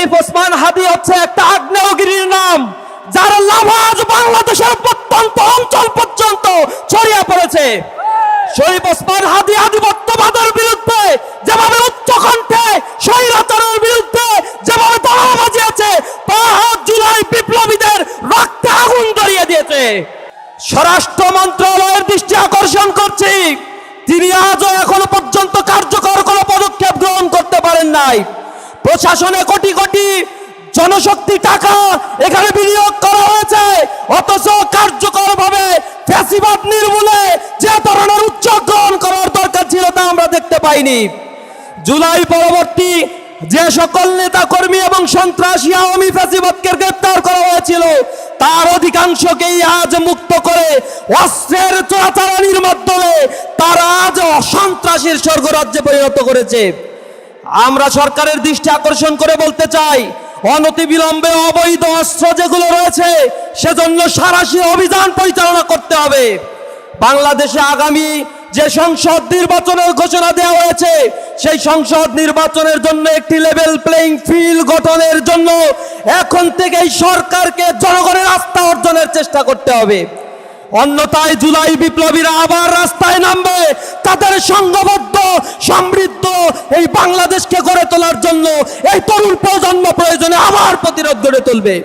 শরীফ ওসমান হাদি হচ্ছে একটা আগ্নেয়গিরির নাম, যার লাভা আজ বাংলাদেশের প্রত্যন্ত অঞ্চল পর্যন্ত ছড়িয়ে পড়েছে। শরীফ ওসমান হাদি আধিপত্যবাদের বিরুদ্ধে যেভাবে উচ্চকণ্ঠে, স্বৈরাচারের বিরুদ্ধে যেভাবে দাঁড়া বাজিয়েছে, তা জুলাই বিপ্লবীদের রক্তে আগুন ধরিয়ে দিয়েছে। স্বরাষ্ট্র মন্ত্রণালয়ের দৃষ্টি আকর্ষণ করছি, তিনি আজও এখনো পর্যন্ত কার্যকর কোনো পদক্ষেপ গ্রহণ করতে পারেন নাই। প্রশাসনে কোটি কোটি জনশক্তি টাকা এখানে বিনিয়োগ করা হয়েছে, অথচ কার্যকরভাবে ফ্যাসিবাদ নির্মূলে যে ধরনের উদ্যোগ গ্রহণ করার দরকার ছিল তা আমরা দেখতে পাইনি। জুলাই পরবর্তী যে সকল নেতা কর্মী এবং সন্ত্রাসী আওয়ামী ফ্যাসিবাদকে গ্রেপ্তার করা হয়েছিল, তার অধিকাংশকেই আজ মুক্ত করে অস্ত্রের চোরাচালানির মাধ্যমে তারা আজ সন্ত্রাসীর স্বর্গরাজ্যে পরিণত করেছে। আমরা সরকারের দৃষ্টি আকর্ষণ করে বলতে চাই, অনতিবিলম্বে অবৈধ অস্ত্র যেগুলো রয়েছে সেজন্য সাঁড়াশি অভিযান পরিচালনা করতে হবে। বাংলাদেশে আগামী যে সংসদ নির্বাচনের ঘোষণা দেওয়া হয়েছে, সেই সংসদ নির্বাচনের জন্য একটি লেভেল প্লেইং ফিল্ড গঠনের জন্য এখন থেকেই সরকারকে জনগণের আস্থা অর্জনের চেষ্টা করতে হবে। অন্যথায় জুলাই বিপ্লবীরা আবার রাস্তায় নামবে, তাদের সংঘবদ্ধ সমৃদ্ধ এই বাংলাদেশকে গড়ে তোলার জন্য এই তরুণ প্রজন্ম প্রয়োজনে আবার প্রতিরোধ গড়ে তুলবে।